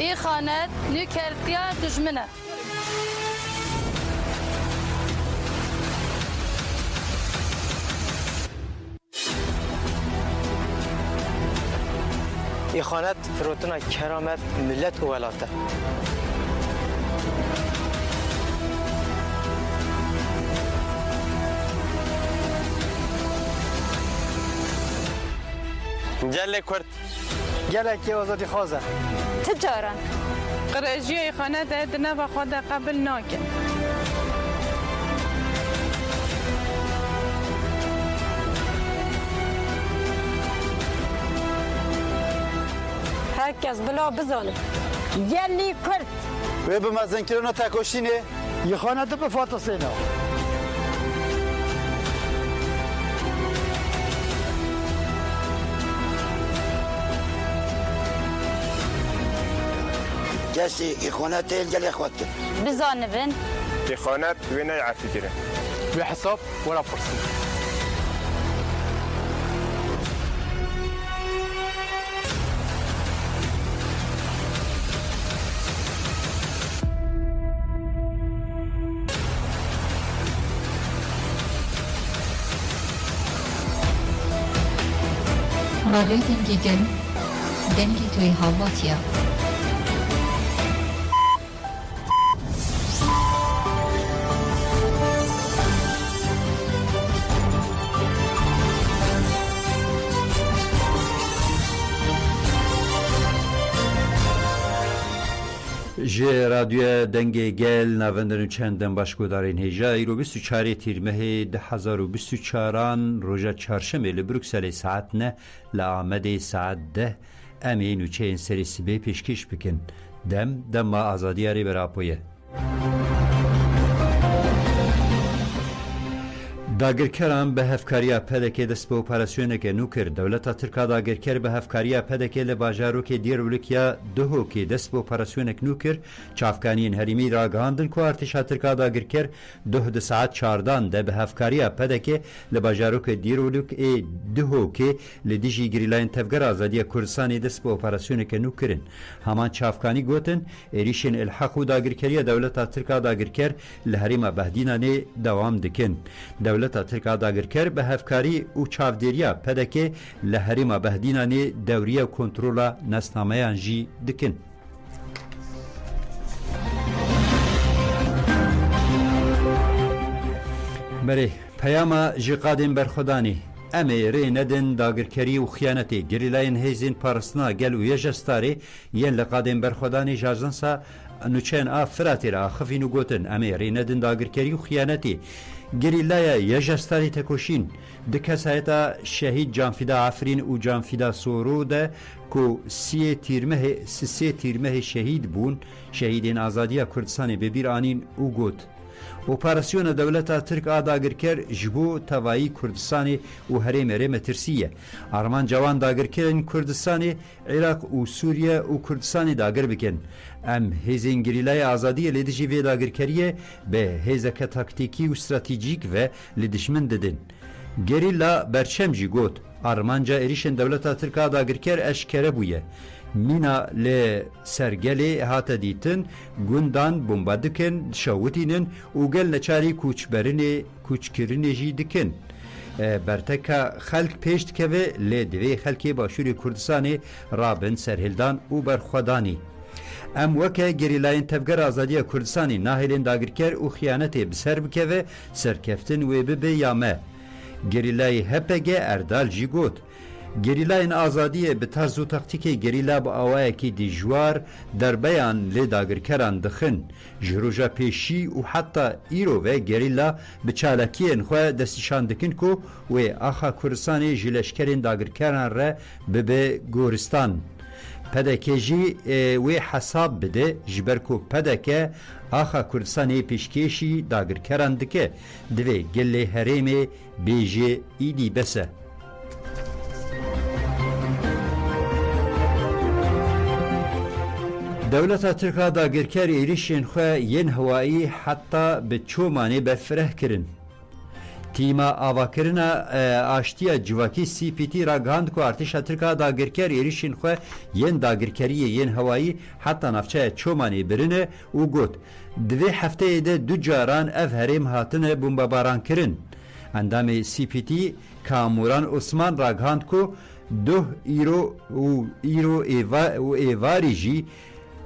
ای خانت نوکرتیا دجمنه إخانات فروتنا كرامات ملت وولاته جل كرد جلك يا وزادي خوزة تجارا قرأجي خانات عندنا وخذ قبل ناكن هكذا بلا بزانه يلي كرت وبمزن كيلونا تاكوشيني يخانا دب فاطسينا جاسي إخوانات الجل إخواتك بزانه بن إخوانات وين يعرف كده بحساب ولا فرصة رادیو دنگی گل دنگی توی هاواتیا جه رادیو دنگی گل نوندن چندن باشگودارین هیجا ایرو 24 تیر مه 2024 روژا چهارشنبه لبروکسل ساعت نه لآمده ساعت 10 امین و چین سری سبه پیشکش بکن دم ما آزادیاری براپویه داگرکران به هفکاریا پدکه دست به اپراسیونه که نو کرد دولتا ترکا داگرکر به هفکاریا پدکه لباجارو که دیر ولکیا دهو که دست به اپراسیونه که نو کرد چافکانین هریمی را گاندن که ارتشا ترکا داگرکر ده ساعت 14 ده به هفکاریا پدکه لباجارو که دیر ولک دهو که لدیجی گریلاین تفگر آزادی کردستانی دست به اپراسیونه که نو کرن همان چافکانی گوتن ایریشن الحق و داگرکریا دولتا ترکا داگرکر لهریما بهدینانه دوام دکن دولت ترکا داگرکر به هفکاری و چاودیریا پدکه لحریما بهدینانی دوریه و کنترولا نسنامه جی دکن بله پیاما جی قادم برخودانی امی ری ندن داگرکری و خیانتی گریلاین هیزین پارسنا گل و یجستاری ین لقادم برخودانی جازنسا نوچین آفراتی را خفین و گوتن امی ری ندن داگرکری و خیانتی گریلایا یجستاری تکوشین دکسایتا شهید جانفیدا عفرین و جانفیدا سورو ده که سی تیرمه شهید بون شهیدین آزادی کردستان ببیر آنین او گوت اپراسیون دولت ترک داگرکر جبو توایی کردستان و هرم رم ترسیه ارمان جوان داگرکرین کردستان عراق و سوریه و کردستان داگر بکن ام هیزین گریلای آزادی لدیجی و داگرکریه به هیزک تاکتیکی و استراتیجیک و لدشمن ددن گریلا برچم جی گوت ارمانجا ایریشن دولت ترک داگرکر اشکره بویه مینا ل سرگلی هات دیتن گوندان بمبا دکن شاوتینن و گل نچاری کوچکرینی جی دکن برتکا خلق پیشت که ل دوی خلقی باشوری کردستانی رابن سرهلدان و برخودانی ام وکه گریلاین تفگر آزادی کردستانی ناهلین داگرکر و خیانتی بسر بکه و سرکفتن و ببه یامه گریلای هپگه اردال جی گوت گریلاین آزادی به طرز و تاکتیک گریلا با آوائه که دیجوار در بیان لداگرکران دخن جروجا پیشی و حتی ایرو و گریلا به چالکین خواه دستشان دکن که و آخا کردستان جلشکرین داگرکران را به گورستان پدکه جی و حساب بده جبرکو پدکه آخا کردستان پیشکشی داگرکران دکه دوی گله هرم بیجه ایدی بسه دولت ترکا داگرکر ایریشین خواه ین هوایی حتی به چومانی برفره کرن تیما آواکرنا آشتیا جواکی CPT را گاند کو ارتشا ترکا داگرکر ایریشین خو ین داگرکری ین هوایی حتی نفچه چومانی برنه و گوت دوی هفته ده دو جاران اف هرم هاتنه بمباران کرن اندام CPT کاموران عثمان را گاند کو 2 ایرو ایواری جی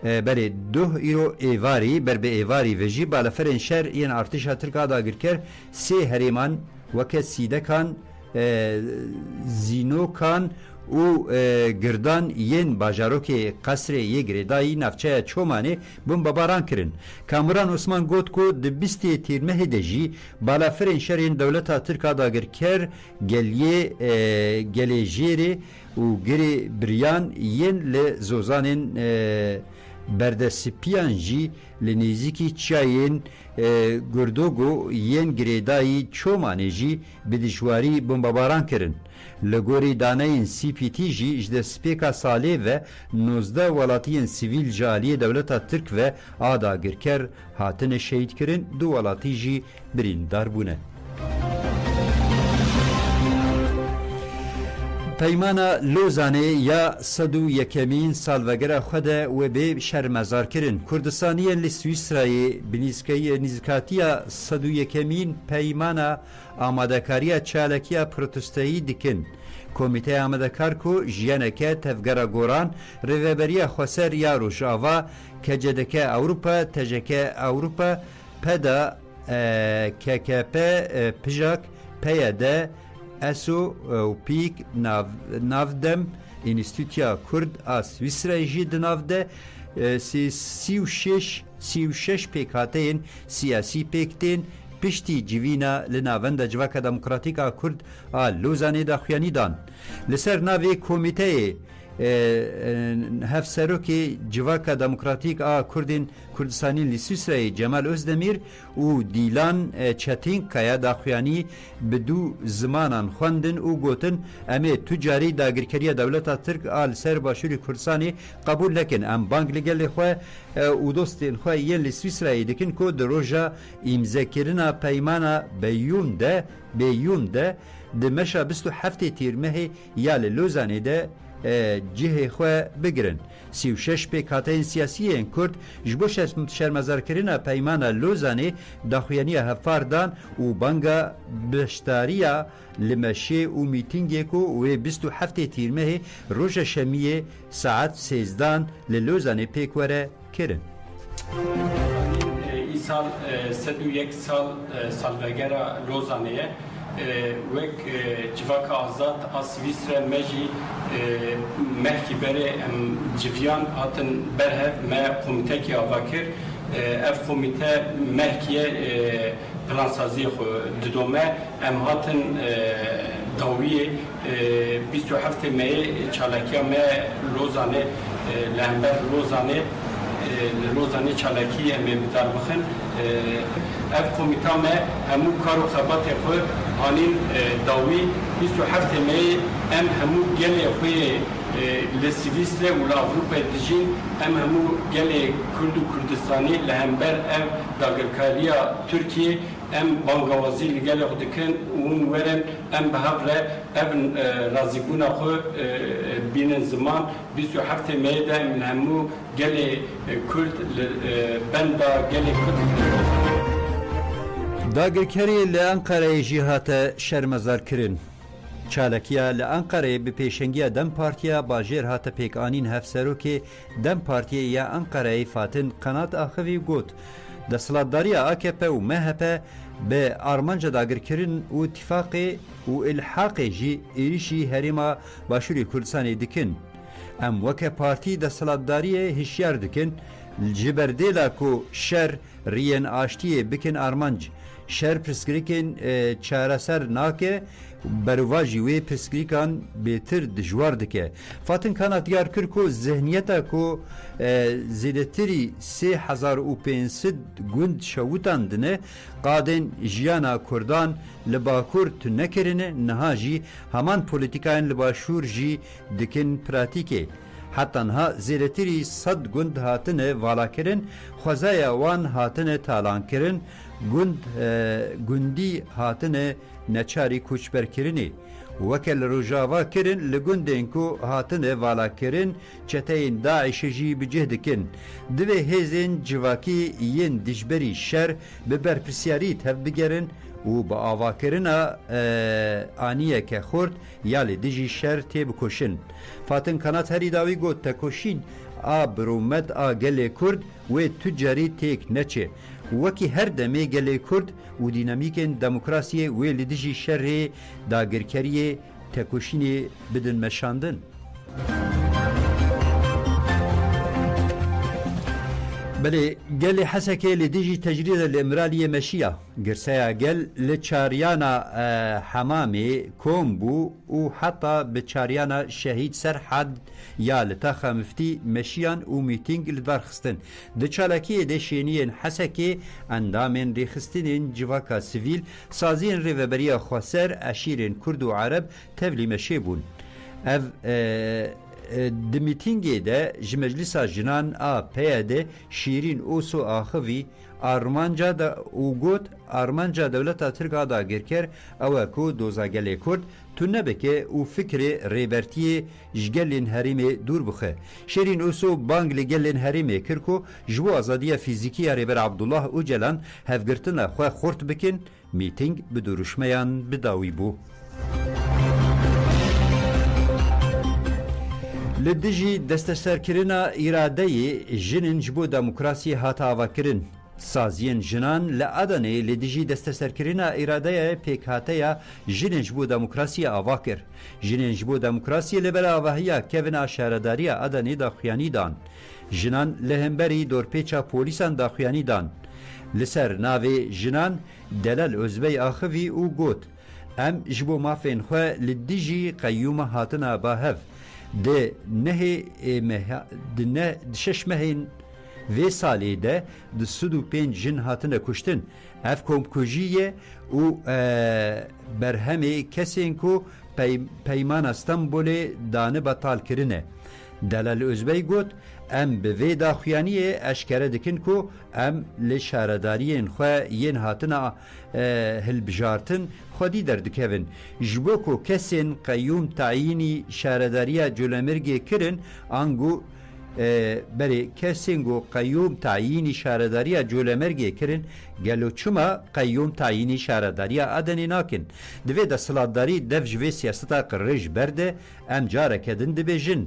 بله 2 ایرو ایواری بر به ایواری و جی بالافرین شهر این ارتشا ترکا داگرکر سه هریمان وکه سیده کان زینو کان و گردان ین باجاروک قصر یگردایی نفچه چومانه بمباران کرن کامران عثمان گوت کو د 20 تیرمه دجی بالافرین شهرین دولتا ترکا داگرکر گلی جیری و گری بریان ین لزوزانین بردسپیان جی لنیزیکی چاین گردوگو ین گریدایی چومانه جی بدشواری بمباران کرن لگوری دانین CPT جی اجده سپیکا ساله و 19 ولاتین سیویل جالی دولتا ترک و آداگرکر هاتن شهید کرن دو ولاتی جی بریندار بونه پیمانا لوزانه یا 101مین سالوگر خود و به شرمزار کرن کردستانیان لسویسرای بنیزکاتیا 101مین پیمانا آمادکاریا چالکیا پروتستایی دکن کمیته آمادکار کو جیانکه تفگرا گوران رویبریا خسر یا روشاوا کجدکه اوروپا تجکه اوروپا پدا KKP پجاک پیاده اسو و پیک نافدم انستیتیا کرد سویسرای جید نافده 36 پیکاتین سیاسی پیکتین پشتی جوینا لناوند جواک دموکراتیکا کرد لوزانه دا خویانی دان لسر ناوی کمیته هفسروکی جواک دموکراتیک کردین کردستانی لسویسرای جمال اوزدمیر و دیلان چتین کیا داخویانی بدو زمانان خواندن و گوتن امی تجاری داگرکری دولتا ترک آل سر باشوری کردستانی قبول لکن ام بانک لگل خواه و دوستین خواه ین لسویسرای دکن که در روژا امزاکرنا پیمانا بیوم ده دمشا 27 تیرمه یا لوزانه ده جهه خواه بگرن 36 پیکاتین سیاسی این کرد جبو شرمزارکرین پیمان لوزانه داخویانی هفاردان و بانگا بشتاریا لمشه و میتینگی کو و 27 تیرمه روژ شمیه ساعت 13 لوزانه پیکوره کرن ای سال 101 سال سالوگرا لوزانه وک جواک آزاد سویسرا مجی مهکی بره جویان آتن بره ما کمیته کی آواکر اف کمیته مهکیه پلانسازی خو ددومه ام هاتن داویه 27 می چالکیا ما لوزانه لهمبر لوزانه چالکی ام بدار بخن اف کمیته ما همو کارو خبات خو آنین داوی 27 می ام همو گلی خوی لسویسره و لاوروپا دجین ام همو گلی کرد و کردستانی لهمبر ام داگرکاریا ترکیه ام بانگوازی لگل خودکن اون ورن ام بهافله ام رازیبونا خو بینن زمان 27 می ده من همو گلی کرد بندا گلی کرد داگرکاری لأنقره جهات شرمزار کرن چالکیا لأنقره به پیشنگی دم پارتیا باجر هات پیکانین هفسرو که دم پارتیا یا انقره فاتن قنات آخوی گوت دستلاتداری AKP و MHP به آرمانجا داگرکرین و اتفاق و الحاق جی ایریشی هریما باشوری کردستانی دکن ام وکه پارتی دستلاتداری هشیار دکن جبردیلا کو شر رین آشتی بکن آرمانج شهر پرسکریکن چارەسەر ناکه برواجی وی پرسکریکان بهتر دجوار دکه فاتن کانات دیار کرد کو ذهنیتا کو زیدتری 3500 گوند شوتان دنه قادن جیانا کردان لباکور تنکرنه نهاجی همان پولیتیکاین لباشور جی دکن پراتیکه حتنها زیرتری صد گند هاتنه والاکرین خوزای وان هاتنه تالانکرین گندی هاتنه نچاری کوچبرکرینی وکل روجاوا کرن لگندین کو هاتنه والا کرن چتین داعش جی بجهدکن دوی هزین جواکی ین دجبری شر ببر پرسیاری تف بگرن و با آوا کرنا آنیه که خورد یالی دجی شر تی بکشن فاتن kanat heri davi got tekoşin a bromed a gele kurd ve tücari tek neçe وکی هر دمه گلی کرد و دینامیکن دموکراسی و لیدجی شر داگرکری تکوشینی بدن مشاندن. بله گلی حسکه لیدجی تجرید الامرالی مشیه گرسیا گل لچاریانا حمامی کومبو و حتی بچاریانا شهید سرحد یا لتاخ مفتی مشیان و میتینگ لدارخستن دچالکی دشینین حسکی اندامن ریخستین جواکا سیویل سازین ریوبریا خواسر اشیرین کرد و عرب تبلی مشیبون اف د میتینگی ده جمجلس جنان ا پیاده شیرین اوسو آخوی آرمانجا دا اوگوت آرمانجا دولت ترک دا گرکر او کو دوزاگلی کرد تو نبکه او فکر ریبرتی جگلین هریمه دور بخه شیرین اوسو بانگ لگلین هریمه کرکو جو آزادی فیزیکی ریبر عبدالله اوجلان هفگرتن خواه خورت بکن میتینگ بدورشمیان بداوی بو لدجی دستسرکرنا اراده جنن جبو دموکراسی هاتا آواکرن سازین جنان لعدنه لدجی دستسرکرنا اراده پیک هاتیا جنن جبو دموکراسی آواکر جنن جبو دموکراسی لبرا آواهیا کوین آشارداری ادنه داخیانی دان جنان لهمبری دورپیچا پولیسان داخیانی دان لسر ناوی جنان دلال ازبی آخوی او گوت ام جبو مافین خواه لدجی قیوم هاتنا باهف ده نه شش مهین و سالی ده ده سود و پنج جن هاتنه کشتن اف کمکوژیه و برهمه کسین کو پیمان استنبول دانه بطال کرنه دلال ازبی گوت ام به وی داخیانیه اشکره دکن کو ام لشاردارین خواه ین هاتنه هلبجارتن خودی دردکوین جبو کو کسین قیوم تعیینی شارداریا جولمرگی کرن آنگو بری کسینگو قیوم تعیینی شارداریا جولمرگی کرن گلو چما قیوم تعیینی شارداریا ادنی ناکن دوی دا سلاداری دف جوی سیاستا قررش برده ام جاره کدن دبیجن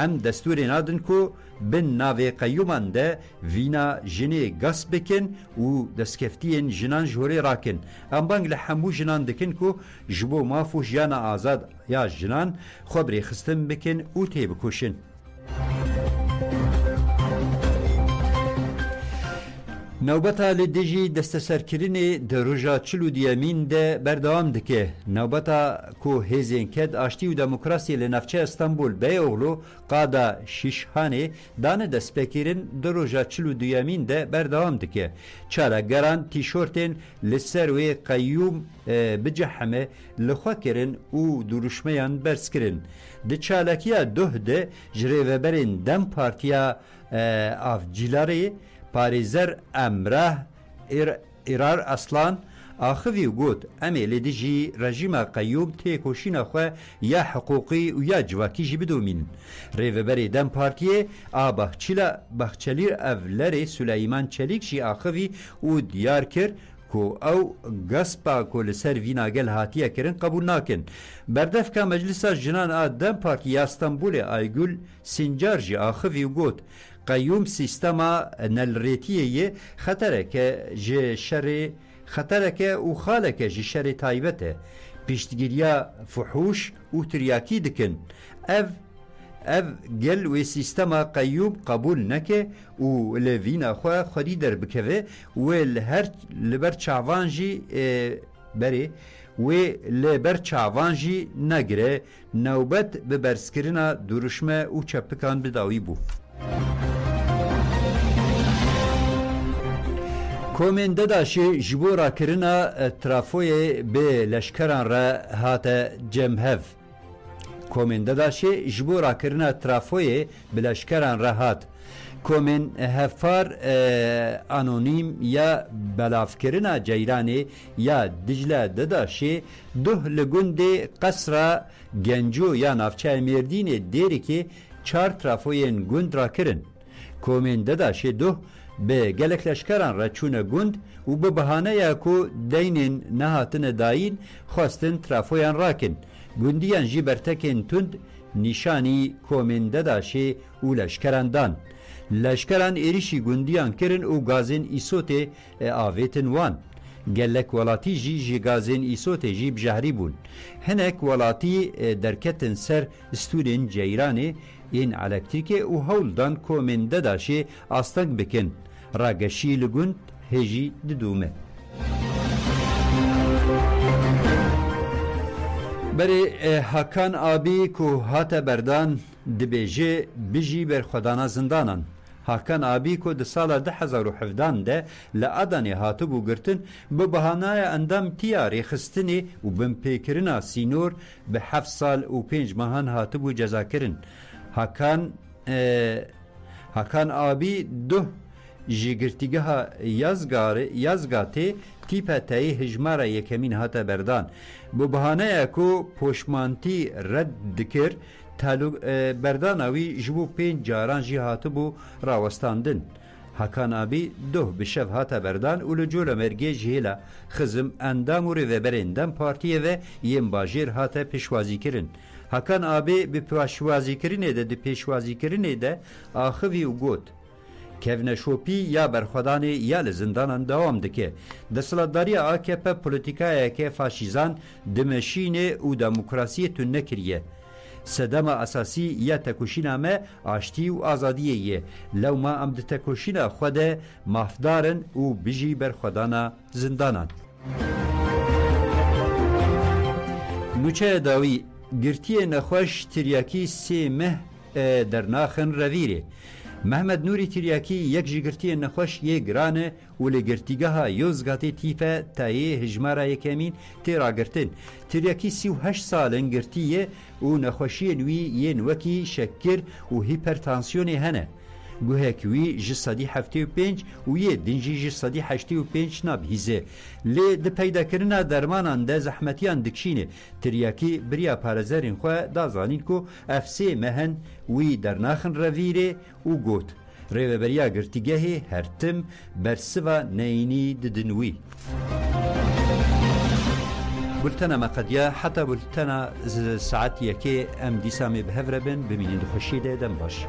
ام دستوری نادن کو بن ناوی قیومان ده وینا جنی گس بکن و دستکفتین جنان جوری راکن ام بانگ لحمو جنان دکن کو جبو مافو جانا آزاد یا جنان خبری خستن بکن و تی بکوشن نوبتا لدیجی دستسرکرینی در روژا چلو دیامین ده بردوام دکه نوبتا کو هزین کد آشتی و دموکراسی لنفچه استانبول به اغلو قادا شیشهانه دانه دستپکرین در روژا چلو دیامین ده بردوام دکه چارا گران تیشورتین لسر و قیوم بجحمه لخوا کرن و دروشمیان برس کرن ده چالکیا ده ده جریوبرین دم پارتیا افجیلاری پاریزر امره ایرار اصلان آخوی گوت امی لدیجی رژیم قیوم تیکوشین خواه یا حقوقی و یا جواکی جی بدومین ریوبری دم پارتیه بخچلیر اولر سلیمان چلیک جی آخوی و دیار کر کو او گسپا کو لسر ویناگل هاتیه کرن قبول ناکن بردف که مجلس جنان دم پارتی استانبول ایگول سنجار جی آخوی گوت قیوم سیستما نلریتیه خطره که او خاله که جی شر تایبته پیشتگیریا فحوش و تریاکی دکن اف گل و سیستما قیوم قبول نکه و لوین اخواه خودی در بکوه و لبر چاوانجی بری و لبر چاوانجی نگره نوبت به برسکرنا درشمه و چپکان بداوی بو کومنده داشی جبورا کرنا ترافوی به لشکران را هات جمهف کومن دداشی جبو راکرنا ترافوی بلشکران راحت کومن هفار انونیم یا بلافکرنا جیرانی یا دجله دداشی ده لگند قصر گنجو یا نافچه مردین دیری که 4 ترافوین گند را کرن کومن دداشی ده به گلک لشکران را چونه گند و به بهانه یکو دینین نهاتن داین خواستن ترافویان راکن گندیان جی برتکن تند نشانی کومن دداشی و لشکران دان لشکران ایریشی گندیان کرن و گازین ایسوت آویتن وان گلک ولاتی جی گازین ایسوت جی بجهری بون هنک ولاتی درکتن سر استودن جیرانی این الکتریکی و هولدان کومن دداشی آستنگ بکن راگشی لگند هجی ددومه بری حکان آبی که هات بردان دبیجه بجی بر خدانا زندانان حکان آبی که ده سال 2017 ده لعدانی هاتو بو گرتن به بهانای اندام تیاری خستنی و بم پیکرنا سینور به 7 سال و 5 ماهان هاتو بو جزا کرن حکان آبی دو جگرتیگه یازگاتی تیپه تایی هجماره یکمین هاته بردان بو بهانه اکو پوشمانتی رد دکر بردانوی جبو 5 جاران جی هاتو بو راوستاندن حکان آبی دو بشف هاته بردان اولو جول مرگی جهیلا خزم اندام و ریوبرندم پارتیه و یم باجیر هاته پشوازی کرن حکان آبی به پشوازی کرنه ده پشوازی کرنه ده آخوی و گوت کevne şopî ya berxwedanê ya li zindanan dewam dike. Desthilatdariya AKP polîtikayeke faşîzan dimeşînê û demokrasiyê tune nekiriye. Sedema esasî ya tekoşîna me aştî û azadiyê ye. Lewma em di tekoşîna xwe de mafdarin û bijî berxwedana zindanan. Nûçeya dawî girtiyê nexweş tiryakî sê meh dernaxin revîrê. محمد نوری تریاکی یک جگرتی نخوش یک گرانه و لگرتیگاه یوزگاتی تیفه تایی هجماره یکمین تیرا گرتن تریاکی 38 سالن گرتیه و نخوشی نوی یه نوکی شکر و هیپرتانسیونی هنه گوهکوی جسادی 75 و یه دنجی جسادی 85 نبهیزه لی ده پیدا کرنا درمانان ده زحمتیان دکشینه تریاکی بریا پارزرین خواه دازانین که افسی مهن وی درناخن رویره و گوت ریوبریا گرتیگه هرتم برسوا نینی ددنوی بلتنا مقدیا حتی بلتنا ساعت یکی ام دیسامی بهفربن ببینید خوشیده دم باش